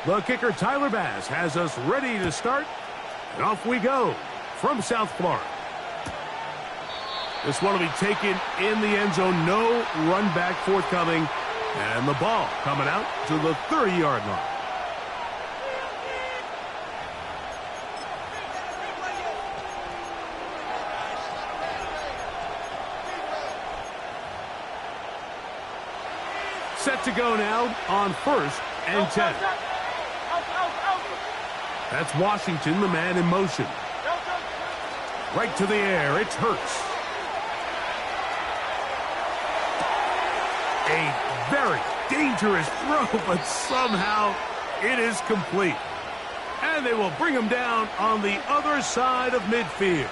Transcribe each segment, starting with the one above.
The kicker, Tyler Bass, has us ready to start. And off we go from South Florida. This one will be taken in the end zone. No run back forthcoming. And the ball coming out to the 30-yard line. Set to go now on 1st and 10. That's Washington, the man in motion. Right to the air, it's Hurts. A very dangerous throw, but somehow it is complete. And they will bring him down on the other side of midfield.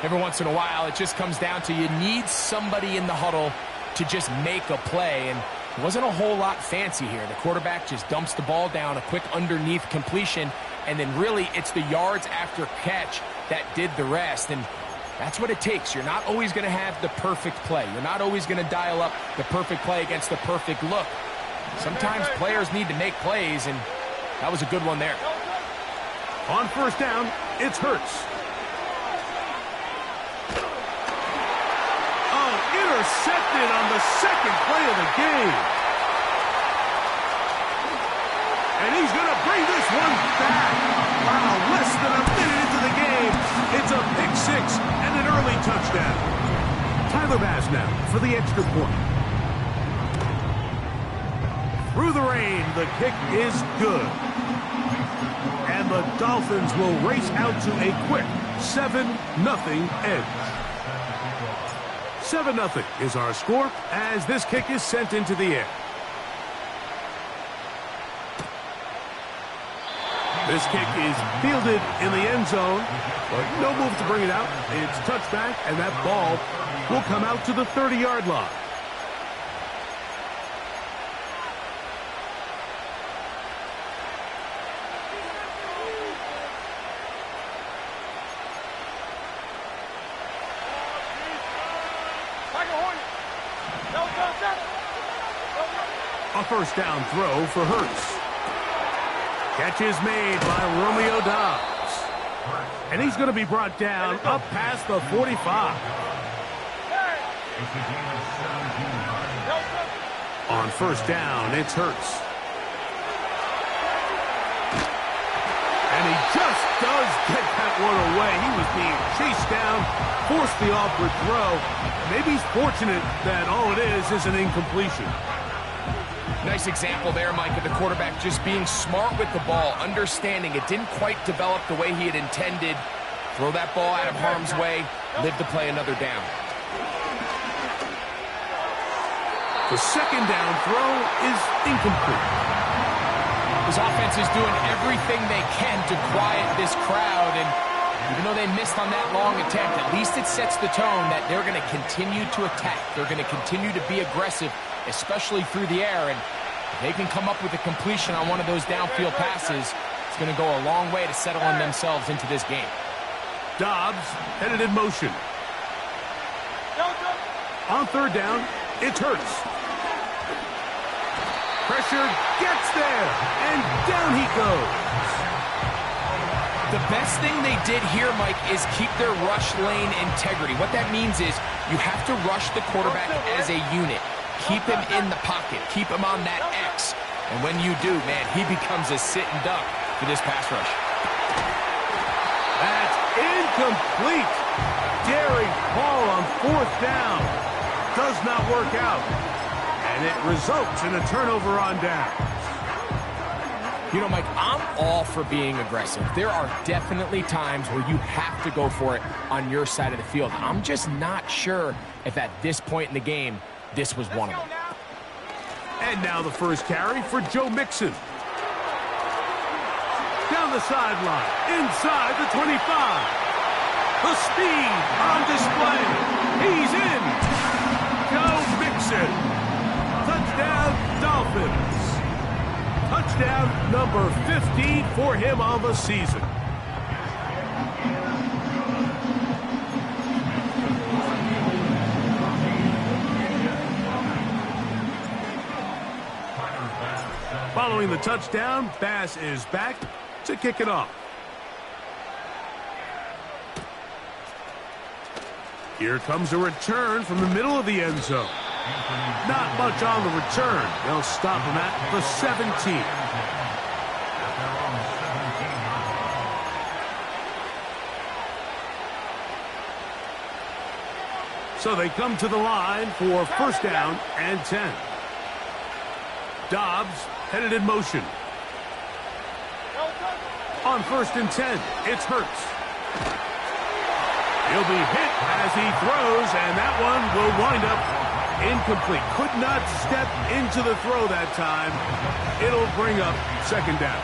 Every once in a while, it just comes down to you need somebody in the huddle to just make a play, and it wasn't a whole lot fancy here. The quarterback just dumps the ball down, a quick underneath completion, and then really it's the yards after catch that did the rest, and that's what it takes. You're not always going to have the perfect play. You're not always going to dial up the perfect play against the perfect look. Sometimes players need to make plays, and that was a good one there. On 1st down, it's Hurts. Intercepted on the second play of the game. And he's going to bring this one back. Wow, less than a minute into the game. It's a pick 6 and an early touchdown. Tyler Bass now for the extra point. Through the rain, the kick is good. And the Dolphins will race out to a quick 7-0 edge. 7-0 is our score as this kick is sent into the air. This kick is fielded in the end zone, but no move to bring it out. It's touchback, and that ball will come out to the 30-yard line. A 1st down throw for Hurts. Catch is made by Romeo Doubs. And he's going to be brought down up past the 45. On 1st down, it's Hurts. And he just does get that one away. He was being chased down, forced the awkward throw. Maybe he's fortunate that all it is an incompletion. Nice example there, Mike, of the quarterback just being smart with the ball, understanding it didn't quite develop the way he had intended. Throw that ball out of harm's way, live to play another down. The 2nd down throw is incomplete. His offense is doing everything they can to quiet this crowd, and even though they missed on that long attempt, at least it sets the tone that they're going to continue to attack. They're going to continue to be aggressive, especially through the air, and if they can come up with a completion on one of those downfield passes, it's going to go a long way to settling themselves into this game. Doubs headed in motion. On 3rd down, it's Hurts. Pressure gets there, and down he goes. The best thing they did here, Mike, is keep their rush lane integrity. What that means is you have to rush the quarterback as a unit. Keep him in the pocket. Keep him on that X. And when you do, man, he becomes a sitting duck for this pass rush. That's incomplete. Daring ball on 4th down. Does not work out. And it results in a turnover on down. You know, Mike, I'm all for being aggressive. There are definitely times where you have to go for it on your side of the field. I'm just not sure if at this point in the game, this was one of them. And now the first carry for Joe Mixon. Down the sideline, inside the 25. The speed on display. He's in. Joe Mixon. Touchdown, Dolphins. Touchdown number 15 for him on the season. Following the touchdown, Bass is back to kick it off. Here comes a return from the middle of the end zone. Not much on the return. They'll stop him at the 17. So they come to the line for first down and 10. Dobbs headed in motion. On first and 10, it's Hurts. He'll be hit as he throws, and that one will wind up incomplete. Could not step into the throw that time. It'll bring up second down.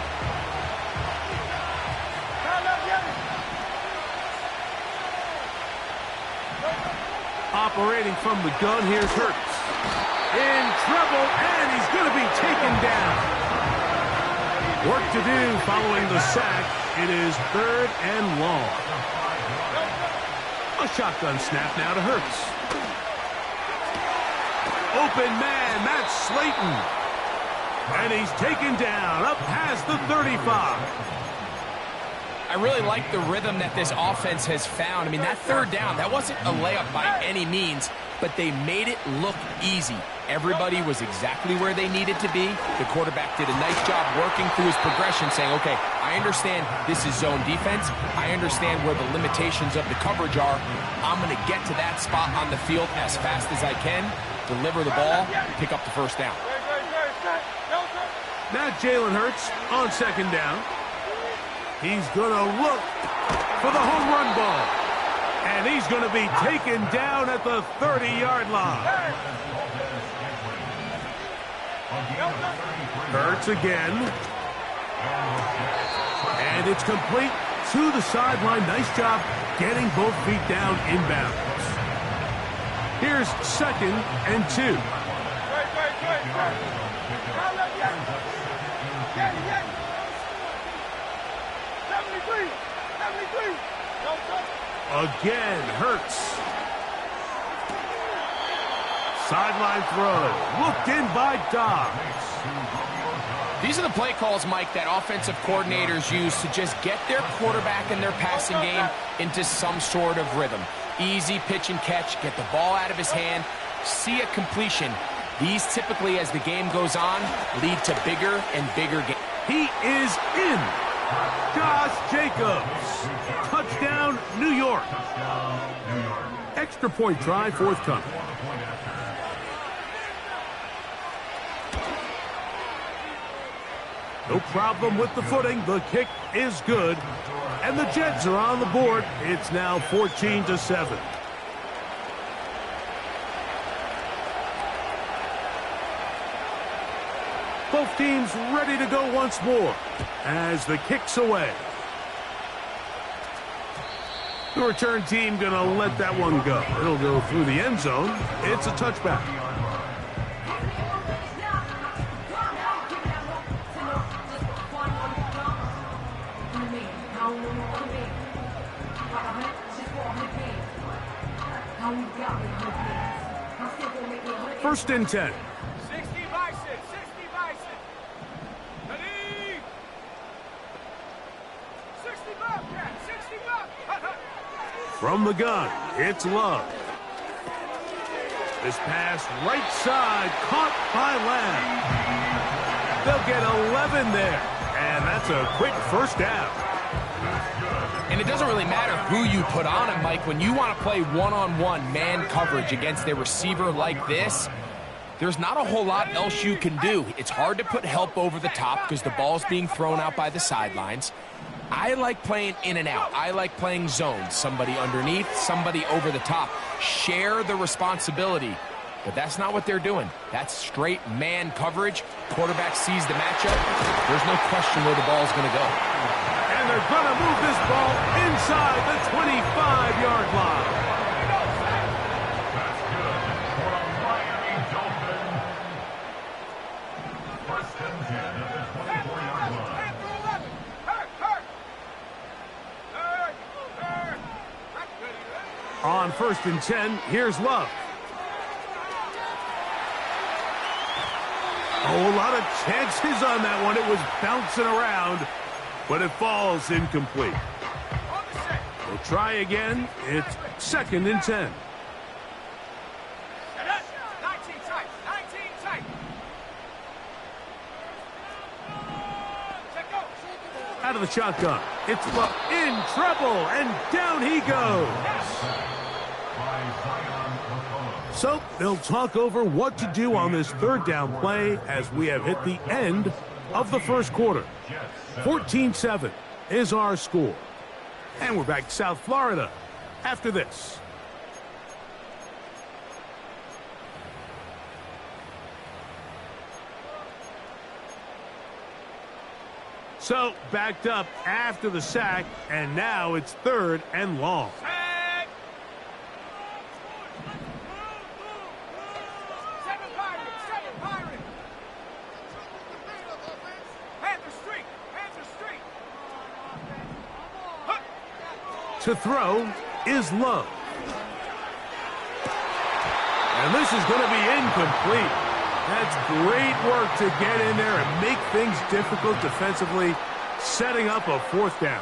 Operating from the gun, here's Hurts. In trouble, and he's going to be taken down. Work to do following the sack. It is third and long. A shotgun snap now to Hurts. Open man, that's Slayton. And he's taken down up past the 35. I really like the rhythm that this offense has found. I mean, that third down, that wasn't a layup by any means, but they made it look easy. Everybody was exactly where they needed to be. The quarterback did a nice job working through his progression, saying, okay, I understand this is zone defense. I understand where the limitations of the coverage are. I'm going to get to that spot on the field as fast as I can, deliver the ball, pick up the first down. Now Jalen Hurts on second down. He's going to look for the home run ball. And he's going to be taken down at the 30-yard line. Hurts again. And it's complete to the sideline. Nice job getting both feet down inbounds. Here's second and 2. Again, Hurts. Sideline throw. Looked in by Dobbs. These are the play calls, Mike, that offensive coordinators use to just get their quarterback and their passing game into some sort of rhythm. Easy pitch and catch, get the ball out of his hand, see a completion. These typically, as the game goes on, lead to bigger and bigger games. He is in. Josh Jacobs. Touchdown, New York. Extra point try forthcoming. No problem with the footing. The kick is good. And the Jets are on the board. It's now 14-7. Both teams ready to go once more as the kick's away. The return team going to let that one go. It'll go through the end zone. It's a touchback. First and 10. From the gun, it's Love. This pass right side, caught by Lamb. They'll get 11 there, and that's a quick first down. And it doesn't really matter who you put on him, Mike. When you want to play one-on-one man coverage against a receiver like this, there's not a whole lot else you can do. It's hard to put help over the top because the ball's being thrown out by the sidelines. I like playing in and out. I like playing zones. Somebody underneath, somebody over the top. Share the responsibility. But that's not what they're doing. That's straight man coverage. Quarterback sees the matchup. There's no question where the ball's going to go. And they're going to move this ball inside the 25-yard line. On first and 10, here's Love. Oh, a lot of chances on that one. It was bouncing around, but it falls incomplete. We'll try again. It's 2nd and 10. Out of the shotgun. It's in trouble, and down he goes. So they'll talk over what to do on this 3rd down play as we have hit the end of the first quarter. 14-7 is our score. And we're back to South Florida after this. So, backed up after the sack, and now it's 3rd and long. To throw is Love. And this is going to be incomplete. That's great work to get in there and make things difficult defensively, setting up a 4th down.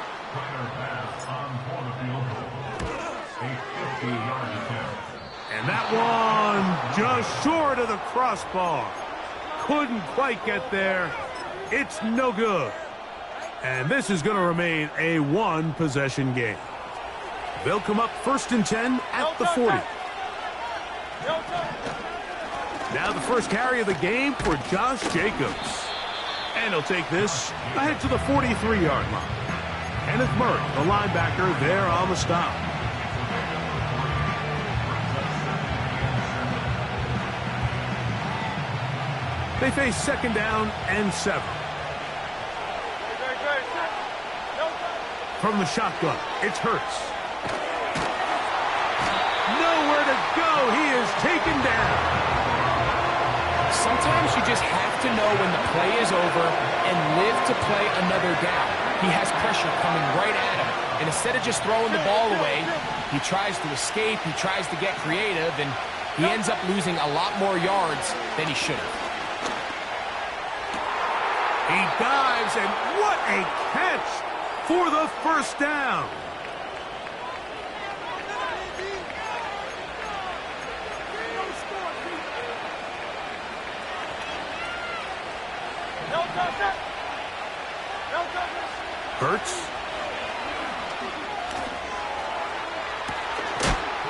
And that one just short of the crossbar. Couldn't quite get there. It's no good. And this is going to remain a 1-possession game. They'll come up 1st and 10 at the 40. Now the first carry of the game for Josh Jacobs. And he'll take this ahead to the 43-yard line. Kenneth Murray, the linebacker, there on the stop. They face 2nd down and 7. From the shotgun, it's Hurts. Nowhere to go. He is taken down. Sometimes you just have to know when the play is over and live to play another down. He has pressure coming right at him. And instead of just throwing the ball away, he tries to escape, he tries to get creative, and he ends up losing a lot more yards than he should have. He dives, and what a catch for the 1st down. Hurts.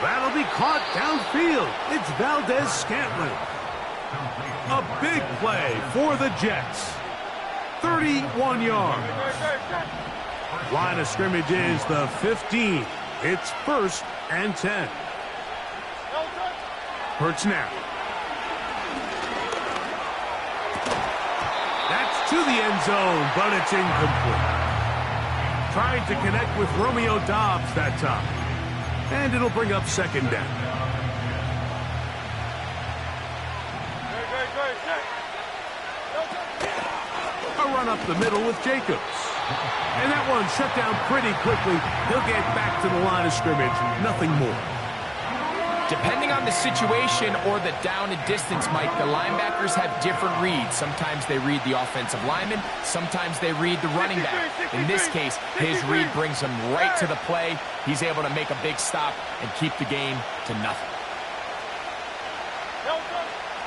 That'll be caught downfield. It's Valdez-Scantling. A big play for the Jets. 31 yards. Line of scrimmage is the 15. It's 1st and 10. Hurts now. That's to the end zone, but it's incomplete. Trying to connect with Romeo Doubs that time. And it'll bring up 2nd down. A run up the middle with Jacobs. And that one shut down pretty quickly. He'll get back to the line of scrimmage. Nothing more. Depending on the situation or the down and distance, Mike, the linebackers have different reads. Sometimes they read the offensive lineman. Sometimes they read the running back. In this case, his read brings him right to the play. He's able to make a big stop and keep the game to nothing.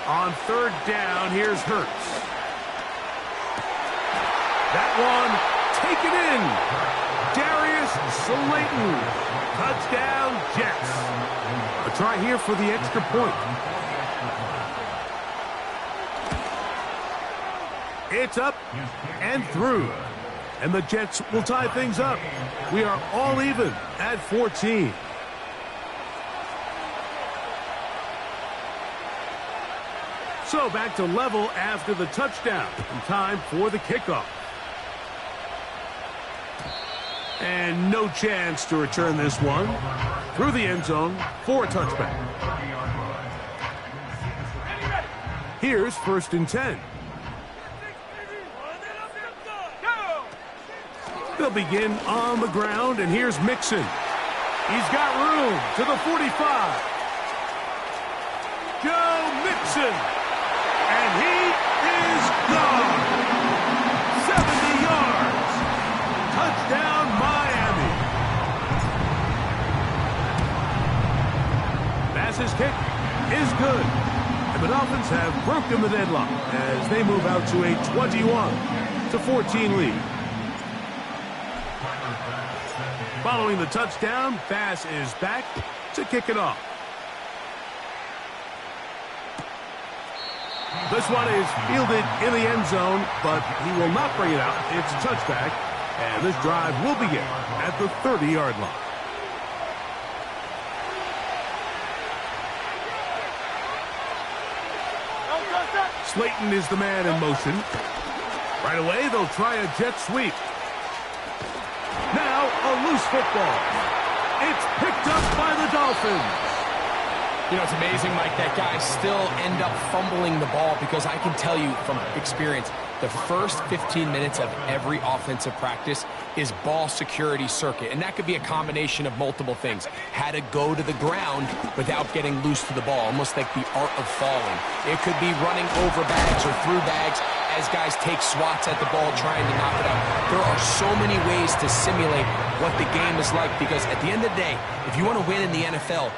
On 3rd down, here's Hurts. That one taken in. Darius Slayton. Touchdown, Jets. A try here for the extra point. It's up and through. And the Jets will tie things up. We are all even at 14. So back to level after the touchdown. And time for the kickoff. And no chance to return this one. Through the end zone for a touchback. Here's 1st and 10. They'll begin on the ground, and here's Mixon. He's got room to the 45. Joe Mixon. And he is passes kick is good. And the Dolphins have broken the deadlock as they move out to a 21-14 lead. Following the touchdown, Bass is back to kick it off. This one is fielded in the end zone, but he will not bring it out. It's a touchback, and this drive will begin at the 30-yard line. Slayton is the man in motion. Right away, they'll try a jet sweep. Now, a loose football. It's picked up by the Dolphins. You know, it's amazing, Mike, that guys still end up fumbling the ball because I can tell you from experience, the first 15 minutes of every offensive practice is ball security circuit. And that could be a combination of multiple things. How to go to the ground without getting loose to the ball, almost like the art of falling. It could be running over bags or through bags as guys take swats at the ball trying to knock it out. There are so many ways to simulate what the game is like because at the end of the day, if you want to win in the NFL,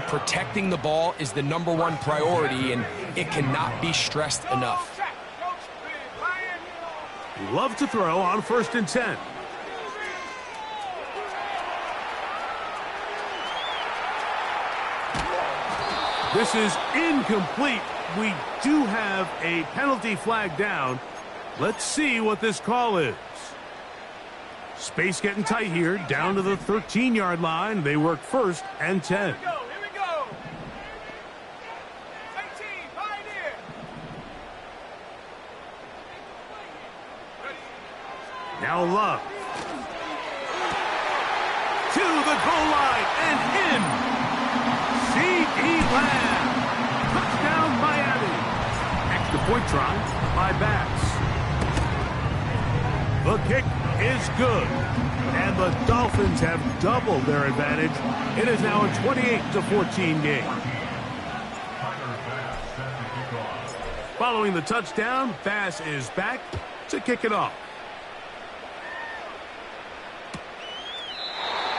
protecting the ball is the #1 priority, and it cannot be stressed enough. Love to throw on 1st and 10. This is incomplete. We do have a penalty flag down. Let's see what this call is. Space getting tight here, down to the 13-yard line. They work 1st and 10. Now Love. To the goal line and in. C.D. Lamb. Touchdown Miami. Extra point try by Bass. The kick is good. And the Dolphins have doubled their advantage. It is now a 28-14 game. Following the touchdown, Bass is back to kick it off.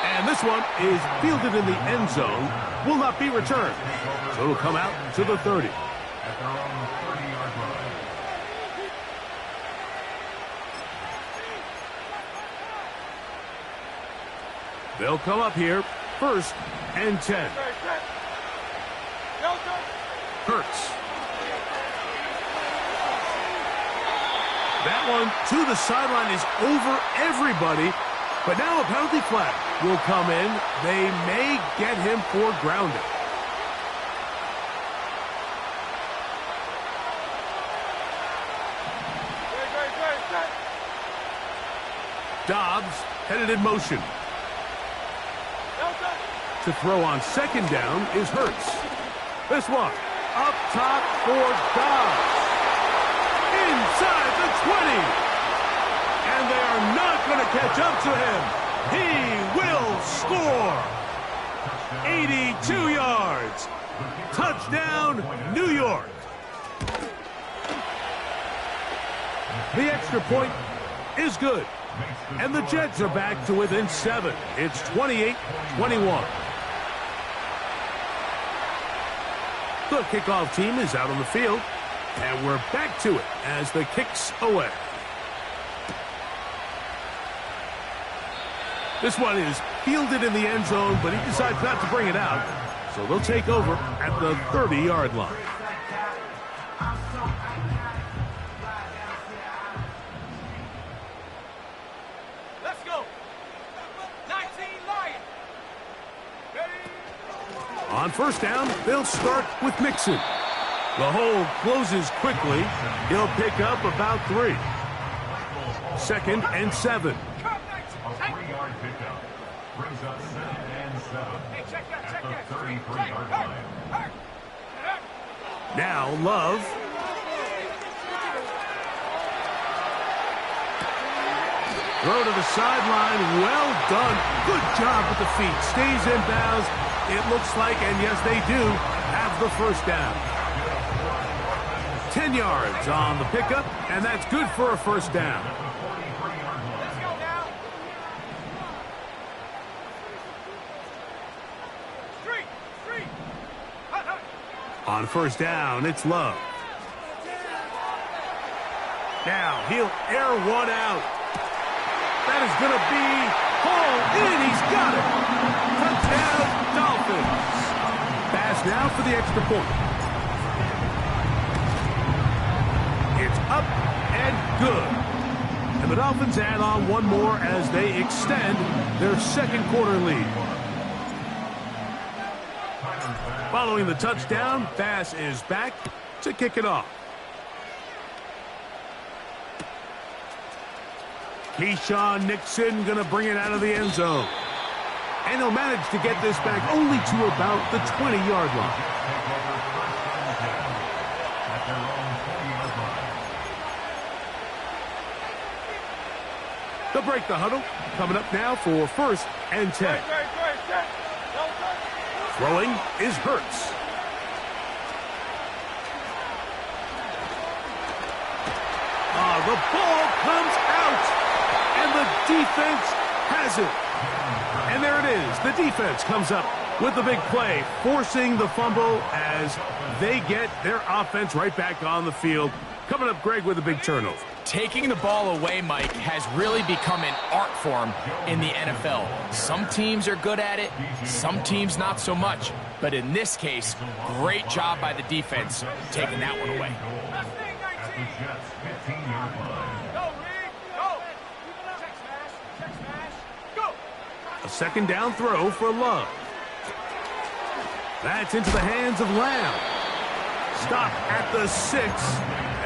And this one is fielded in the end zone, will not be returned. So it'll come out to the 30. They'll come up here, 1st and 10. Hurts. That one to the sideline is over everybody. But now a penalty flag will come in. They may get him for grounding. Dobbs headed in motion. To throw on 2nd down is Hurts. This one up top for Dobbs. Inside the 20. And they are not going to catch up to him. He will score. 82 yards. Touchdown, New York. The extra point is good. And the Jets are back to within 7. It's 28-21. The kickoff team is out on the field. And we're back to it as the kick's away. This one is fielded in the end zone, but he decides not to bring it out. So they'll take over at the 30-yard line. Let's go. 19 Lions. On 1st down, they'll start with Mixon. The hole closes quickly. He'll pick up about 3. 2nd and 7. Brings up 7 and 7 at the 33-yard line. Now Love. Throw to the sideline. Well done. Good job with the feet. Stays in bounds. It looks like, and yes, they do, have the 1st down. 10 yards on the pickup, and that's good for a 1st down. On first down, it's Love. Now he'll air one out. That is going to be hauled in. He's got it. Touchdown, Dolphins. Pass now for the extra point. It's up and good. And the Dolphins add on one more as they extend their second quarter lead. Following the touchdown, Bass is back to kick it off. Keyshawn Nixon going to bring it out of the end zone. And he'll manage to get this back only to about the 20-yard line. They'll break the huddle. Coming up now for first and 10. Throwing is Hurts. The ball comes out, and the defense has it. And there it is. The defense comes up with the big play, forcing the fumble as they get their offense right back on the field. Coming up, Greg, with a big turnover. Taking the ball away, Mike, has really become an art form in the NFL. Some teams are good at it, some teams not so much. But in this case, great job by the defense taking that one away. A second down throw for Love. That's into the hands of Lamb. Stop at the 6,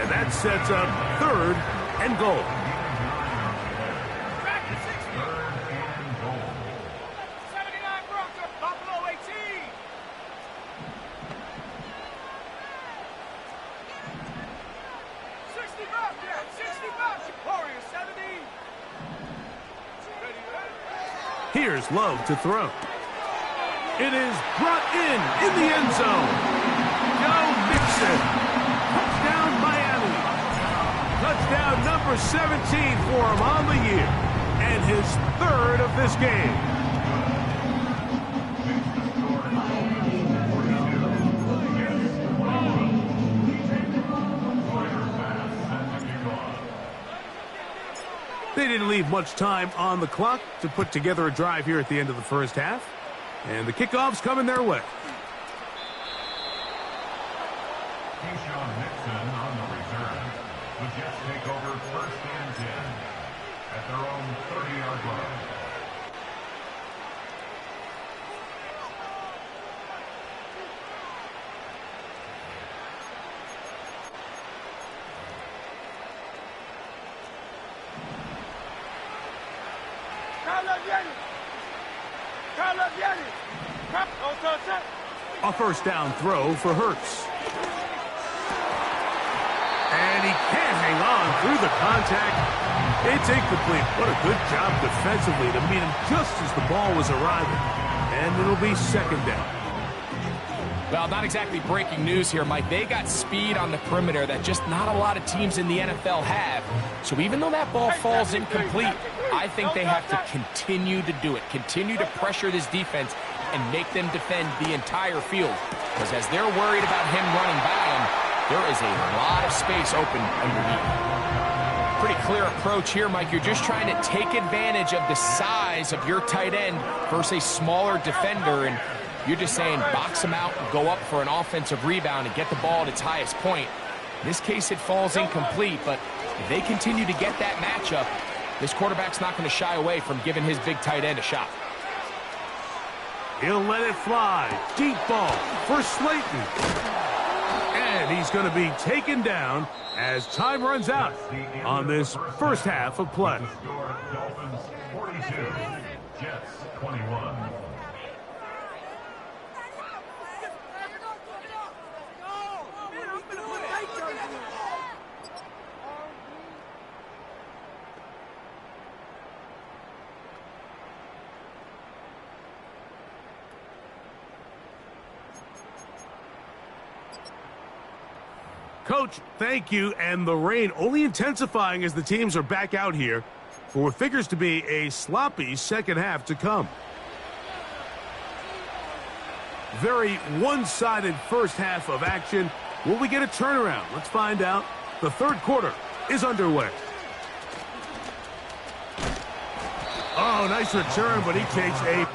and that sets up third and goal. Here's Love to throw. It is brought in the end zone. Joe Mixon. Touchdown, Miami. Touchdown number 17 for him on the year. And his third of this game. They didn't leave much time on the clock to put together a drive here at the end of the first half. And the kickoff's coming their way. Keyshawn Nixon on the reserve. The Jets take over first and 10 at their own 30-yard line. A first down throw for Hurts. And he can't hang on through the contact. It's incomplete. What a good job defensively to meet him just as the ball was arriving. And it'll be second down. Well, not exactly breaking news here, Mike. They got speed on the perimeter that just not a lot of teams in the NFL have. So even though that ball falls incomplete, I think they have to continue to do it. Continue to pressure this defense and make them defend the entire field. Because as they're worried about him running by them, there is a lot of space open underneath. Pretty clear approach here, Mike. You're just trying to take advantage of the size of your tight end versus a smaller defender, and you're just saying box him out, go up for an offensive rebound, and get the ball at its highest point. In this case, it falls incomplete, but if they continue to get that matchup, this quarterback's not going to shy away from giving his big tight end a shot. He'll let it fly. Deep ball for Slayton. And he's going to be taken down as time runs out on this first half of play. Dolphins 42, Jets 21. Coach, thank you. And the rain only intensifying as the teams are back out here for what figures to be a sloppy second half to come. Very one-sided first half of action. Will we get a turnaround? Let's find out. The third quarter is underway. Oh, nice return, but he takes a...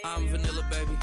I'm vanilla, baby.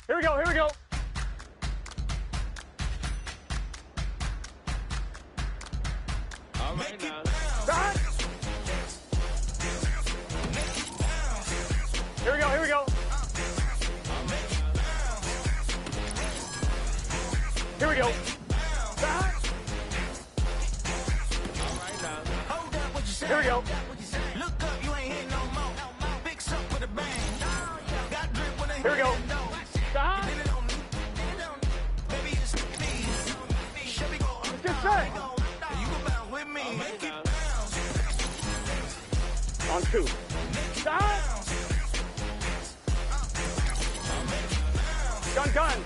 Here we go, here we go. All right now. Here we go, here we go. Here we go. Here we go. Look up, you ain't hitting no more. Fix up with a bang. Got drip when they Here we go. Stop. Baby, it's me. Chevy go up. Good set. You go bounce with me. Make it bounce. On two. Stop. Gun.